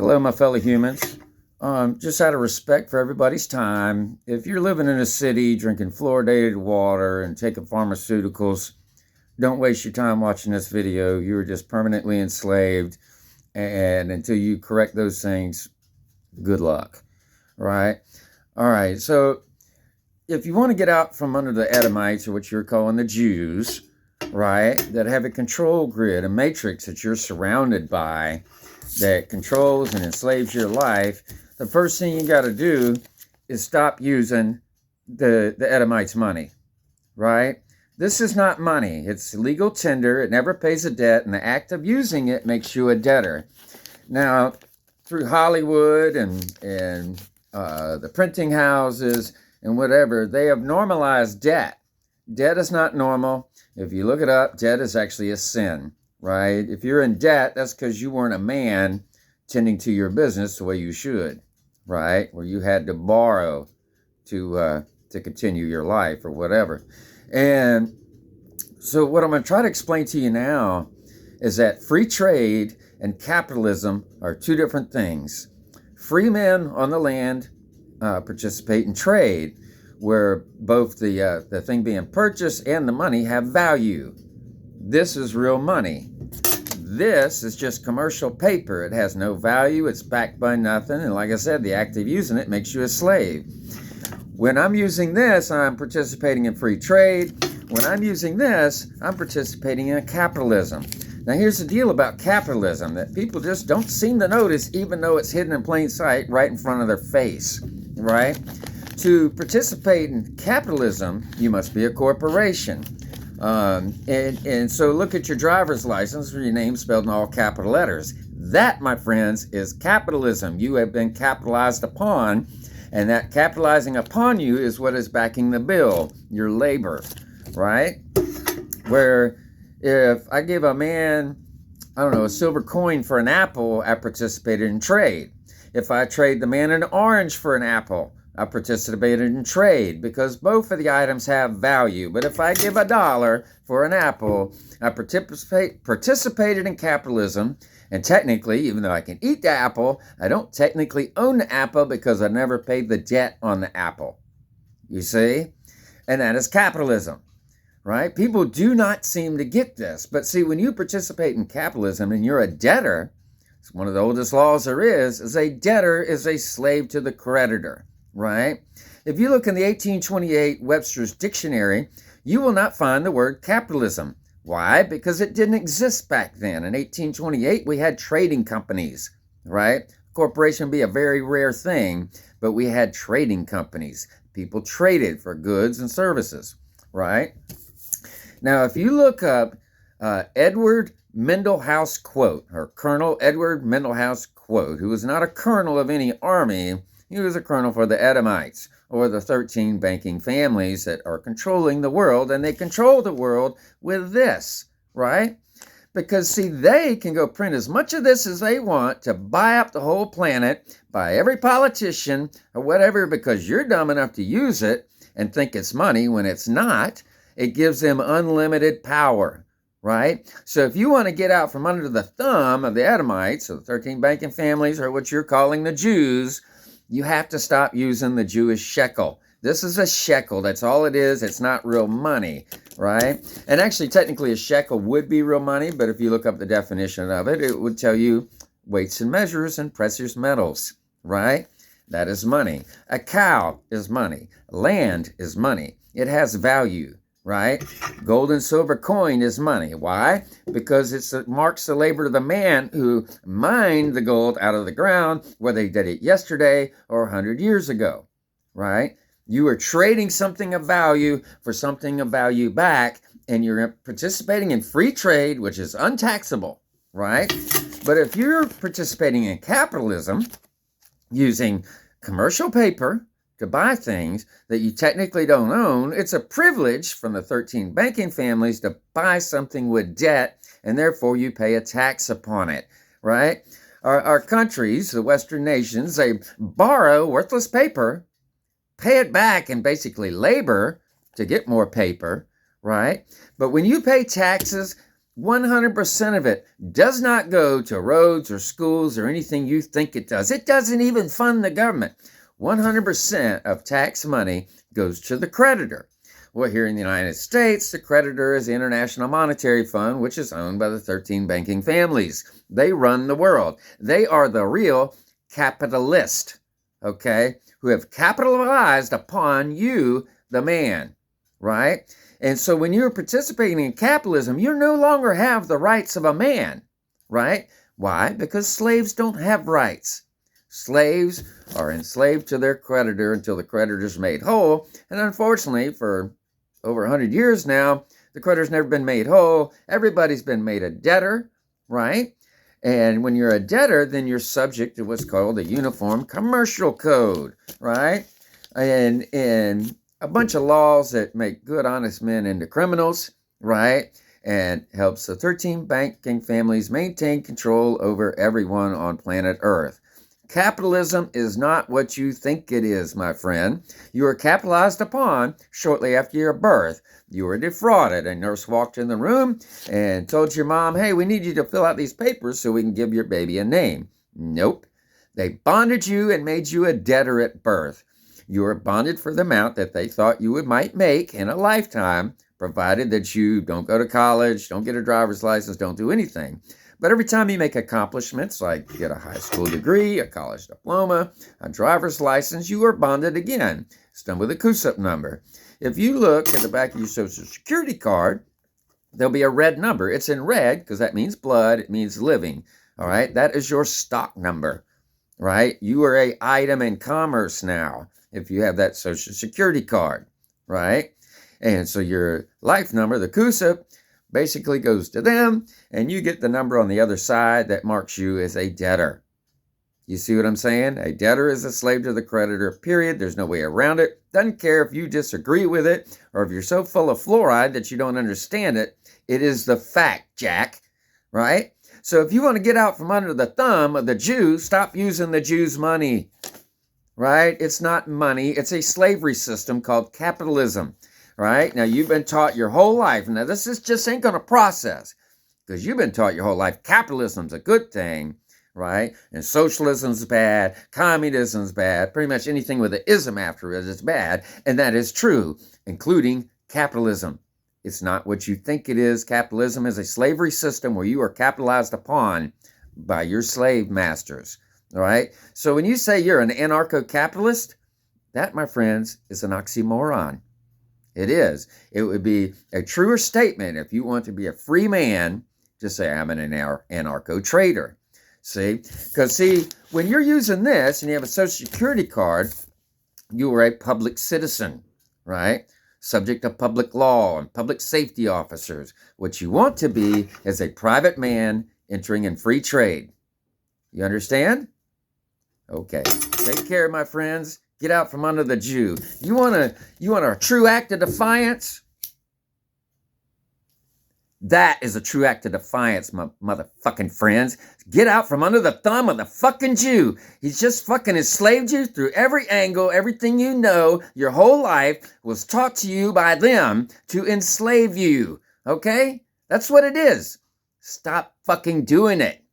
Hello, my fellow humans. Just out of respect for everybody's time, if you're living in a city drinking fluoridated water and taking pharmaceuticals, don't waste your time watching this video. You're just permanently enslaved. And until you correct those things, good luck. Right? All right. So if you want to get out from under the Edomites, or what you're calling the Jews, right, that have a control grid, a matrix that you're surrounded by, that controls and enslaves your life, the first thing you got to do is stop using the Edomites' money, right? This is not money. It's legal tender. It never pays a debt, and the act of using it makes you a debtor. Now, through Hollywood and the printing houses and whatever, they have normalized debt. Debt is not normal. If you look it up, debt is actually a sin. Right? If you're in debt, that's because you weren't a man tending to your business the way you should, right? Where you had to borrow to continue your life or whatever. And so what I'm going to try to explain to you now is that free trade and capitalism are two different things. Free men on the land participate in trade, where both the thing being purchased and the money have value. This is real money. This is just commercial paper. It has no value. It's backed by nothing. And like I said, the act of using it makes you a slave. When I'm using this, I'm participating in free trade. When I'm using this, I'm participating in capitalism. Now, here's the deal about capitalism that people just don't seem to notice, even though it's hidden in plain sight right in front of their face, right? To participate in capitalism, you must be a corporation. And so look at your driver's license where your name's spelled in all capital letters. That, my friends, is capitalism. You have been capitalized upon, and that capitalizing upon you is what is backing the bill, your labor, right? Where if I give a man, I don't know, a silver coin for an apple, I participated in trade. If I trade the man an orange for an apple, I participated in trade because both of the items have value. But if I give $1 for an apple, I participated in capitalism. And technically, even though I can eat the apple, I don't technically own the apple because I never paid the debt on the apple. You see? And that is capitalism, right? People do not seem to get this. But see, when you participate in capitalism and you're a debtor, it's one of the oldest laws there is a debtor is a slave to the creditor. Right? If you look in the 1828 Webster's Dictionary, you will not find the word capitalism. Why? Because it didn't exist back then. In 1828, we had trading companies, right? Corporation would be a very rare thing, but we had trading companies. People traded for goods and services, right? Now, if you look up Edward Mendelhouse Quote, or Colonel Edward Mendelhouse Quote, who was not a colonel of any army, he was a colonel for the Edomites, or the 13 banking families that are controlling the world, and they control the world with this, right? Because, see, they can go print as much of this as they want to buy up the whole planet, buy every politician or whatever, because you're dumb enough to use it and think it's money when it's not. It gives them unlimited power, right? So if you want to get out from under the thumb of the Edomites, or the 13 banking families, or what you're calling the Jews, you have to stop using the Jewish shekel. This is a shekel. That's all it is. It's not real money, right? And actually, technically, a shekel would be real money, but if you look up the definition of it, it would tell you weights and measures and precious metals, right? That is money. A cow is money. Land is money. It has value, right? Gold and silver coin is money. Why? Because it marks the labor of the man who mined the gold out of the ground, whether he did it yesterday or 100 years ago, right? You are trading something of value for something of value back, and you're participating in free trade, which is untaxable, right? But if you're participating in capitalism using commercial paper to buy things that you technically don't own, it's a privilege from the 13 banking families to buy something with debt, and therefore you pay a tax upon it, right? Our countries, the Western nations, they borrow worthless paper, pay it back and basically labor to get more paper, right? But when you pay taxes, 100% of it does not go to roads or schools or anything you think it does. It doesn't even fund the government. 100% of tax money goes to the creditor. Well, here in the United States, the creditor is the International Monetary Fund, which is owned by the 13 banking families. They run the world. They are the real capitalist, okay, who have capitalized upon you, the man, right? And so when you're participating in capitalism, you no longer have the rights of a man, right? Why? Because slaves don't have rights. Slaves are enslaved to their creditor until the creditor is made whole. And unfortunately, for over 100 years now, the creditor's never been made whole. Everybody's been made a debtor, right? And when you're a debtor, then you're subject to what's called the Uniform Commercial Code, right? And a bunch of laws that make good, honest men into criminals, right? And helps the 13 banking families maintain control over everyone on planet Earth. Capitalism is not what you think it is, my friend. You are capitalized upon shortly after your birth. You were defrauded. A nurse walked in the room and told your mom, hey, we need you to fill out these papers so we can give your baby a name. Nope. They bonded you and made you a debtor at birth. You were bonded for the amount that they thought you might make in a lifetime, provided that you don't go to college, don't get a driver's license, don't do anything. But every time you make accomplishments like get a high school degree, a college diploma, a driver's license, you are bonded again. It's done with a CUSIP number. If you look at the back of your Social Security card, there'll be a red number. It's in red because that means blood. It means living. All right. That is your stock number, right? You are an item in commerce now if you have that Social Security card, right? And so your life number, the CUSIP, basically goes to them, and you get the number on the other side that marks you as a debtor. You see what I'm saying? A debtor is a slave to the creditor, period. There's no way around it. Doesn't care if you disagree with it or if you're so full of fluoride that you don't understand it. It is the fact, Jack, right? So if you want to get out from under the thumb of the Jews, stop using the Jews' money, right? It's not money. It's a slavery system called capitalism. Right? Now, you've been taught your whole life. Now, this is just ain't going to process because you've been taught your whole life capitalism's a good thing, right? And socialism's bad, communism's bad, pretty much anything with an ism after it is bad. And that is true, including capitalism. It's not what you think it is. Capitalism is a slavery system where you are capitalized upon by your slave masters, all right? So when you say you're an anarcho-capitalist, that, my friends, is an oxymoron. It is. It would be a truer statement if you want to be a free man to say, I'm an anarcho-trader. See? Because, see, when you're using this and you have a Social Security card, you are a public citizen, right? Subject to public law and public safety officers. What you want to be is a private man entering in free trade. You understand? Okay. Take care, my friends. Get out from under the Jew. You want a true act of defiance? That is a true act of defiance, my motherfucking friends. Get out from under the thumb of the fucking Jew. He's just fucking enslaved you through every angle. Everything you know your whole life was taught to you by them to enslave you. Okay? That's what it is. Stop fucking doing it.